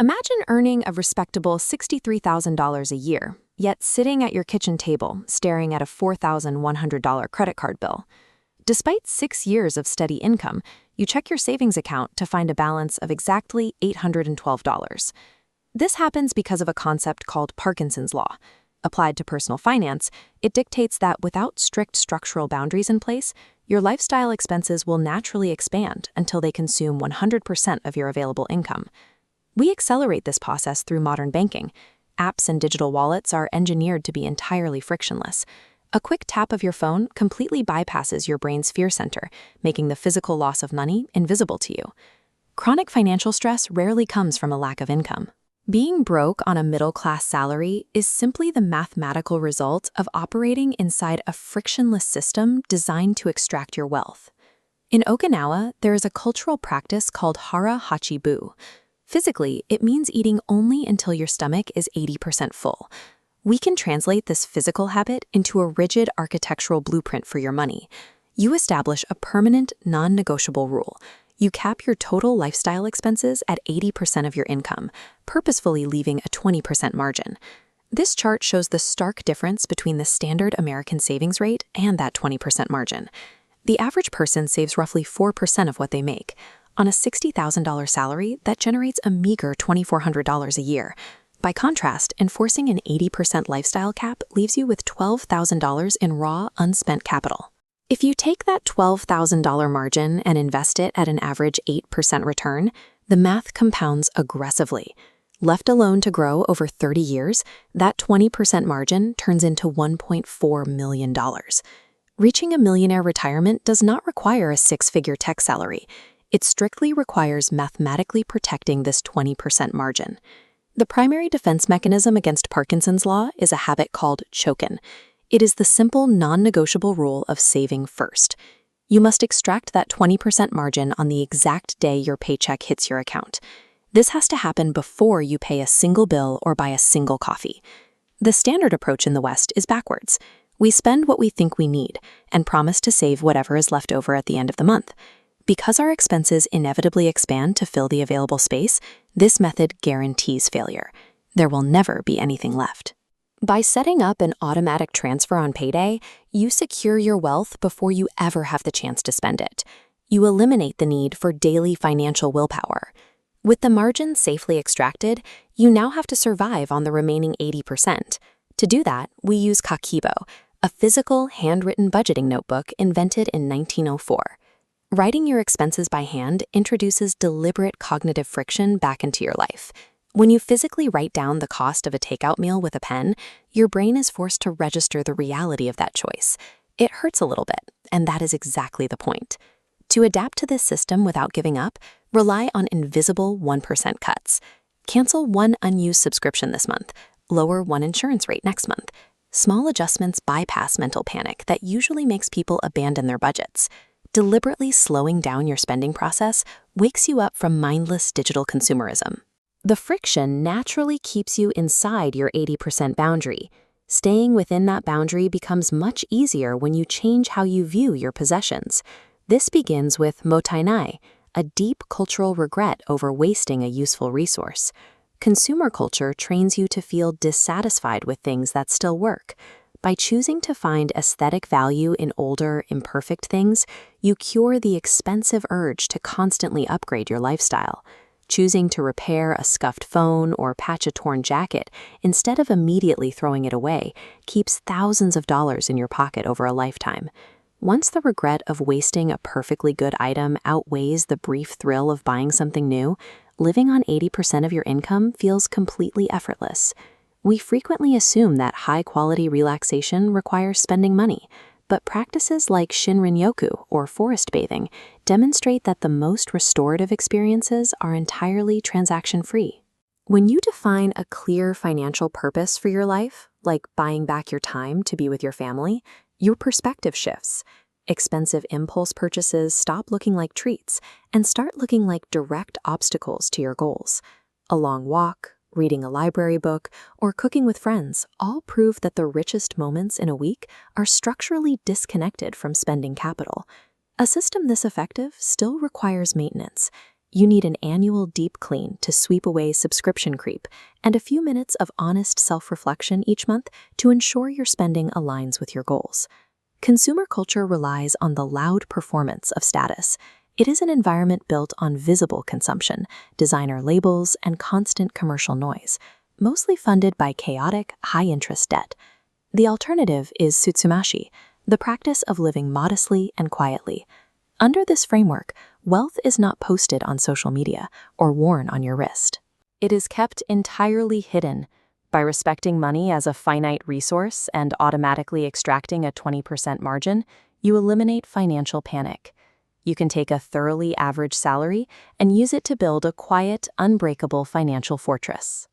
Imagine earning a respectable $63,000 a year, yet sitting at your kitchen table staring at a $4,100 credit card bill. Despite 6 years of steady income, you check your savings account to find a balance of exactly $812. This happens because of a concept called Parkinson's Law. Applied to personal finance, it dictates that without strict structural boundaries in place, your lifestyle expenses will naturally expand until they consume 100% of your available income. We accelerate this process through modern banking. Apps and digital wallets are engineered to be entirely frictionless. A quick tap of your phone completely bypasses your brain's fear center, making the physical loss of money invisible to you. Chronic financial stress rarely comes from a lack of income. Being broke on a middle-class salary is simply the mathematical result of operating inside a frictionless system designed to extract your wealth. In Okinawa, there is a cultural practice called Hara Hachi Bu. Physically, it means eating only until your stomach is 80% full. We can translate this physical habit into a rigid architectural blueprint for your money. You establish a permanent, non-negotiable rule. You cap your total lifestyle expenses at 80% of your income, purposefully leaving a 20% margin. This chart shows the stark difference between the standard American savings rate and that 20% margin. The average person saves roughly 4% of what they make. On a $60,000 salary, that generates a meager $2,400 a year. By contrast, enforcing an 80% lifestyle cap leaves you with $12,000 in raw, unspent capital. If you take that $12,000 margin and invest it at an average 8% return, the math compounds aggressively. Left alone to grow over 30 years, that 20% margin turns into $1.4 million. Reaching a millionaire retirement does not require a six-figure tech salary. It strictly requires mathematically protecting this 20% margin. The primary defense mechanism against Parkinson's Law is a habit called chokin. It is the simple, non-negotiable rule of saving first. You must extract that 20% margin on the exact day your paycheck hits your account. This has to happen before you pay a single bill or buy a single coffee. The standard approach in the West is backwards. We spend what we think we need and promise to save whatever is left over at the end of the month. Because our expenses inevitably expand to fill the available space, this method guarantees failure. There will never be anything left. By setting up an automatic transfer on payday, you secure your wealth before you ever have the chance to spend it. You eliminate the need for daily financial willpower. With the margin safely extracted, you now have to survive on the remaining 80%. To do that, we use Kakeibo, a physical, handwritten budgeting notebook invented in 1904. Writing your expenses by hand introduces deliberate cognitive friction back into your life. When you physically write down the cost of a takeout meal with a pen, your brain is forced to register the reality of that choice. It hurts a little bit, and that is exactly the point. To adapt to this system without giving up, rely on invisible 1% cuts. Cancel one unused subscription this month, lower one insurance rate next month. Small adjustments bypass mental panic that usually makes people abandon their budgets. Deliberately slowing down your spending process wakes you up from mindless digital consumerism. The friction naturally keeps you inside your 80% boundary. Staying within that boundary becomes much easier when you change how you view your possessions. This begins with Mottainai, a deep cultural regret over wasting a useful resource. Consumer culture trains you to feel dissatisfied with things that still work. By choosing to find aesthetic value in older, imperfect things, you cure the expensive urge to constantly upgrade your lifestyle. Choosing to repair a scuffed phone or patch a torn jacket instead of immediately throwing it away keeps thousands of dollars in your pocket over a lifetime. Once the regret of wasting a perfectly good item outweighs the brief thrill of buying something new, living on 80% of your income feels completely effortless. We frequently assume that high-quality relaxation requires spending money, but practices like Shinrin-yoku or forest bathing demonstrate that the most restorative experiences are entirely transaction-free. When you define a clear financial purpose for your life, like buying back your time to be with your family, your perspective shifts. Expensive impulse purchases stop looking like treats and start looking like direct obstacles to your goals. A long walk, reading a library book, or cooking with friends all prove that the richest moments in a week are structurally disconnected from spending capital. A system this effective still requires maintenance. You need an annual deep clean to sweep away subscription creep and a few minutes of honest self-reflection each month to ensure your spending aligns with your goals. Consumer culture relies on the loud performance of status. It is an environment built on visible consumption, designer labels, and constant commercial noise, mostly funded by chaotic, high-interest debt. The alternative is Sutsumashi, the practice of living modestly and quietly. Under this framework, wealth is not posted on social media or worn on your wrist. It is kept entirely hidden. By respecting money as a finite resource and automatically extracting a 20% margin, you eliminate financial panic. You can take a thoroughly average salary and use it to build a quiet, unbreakable financial fortress.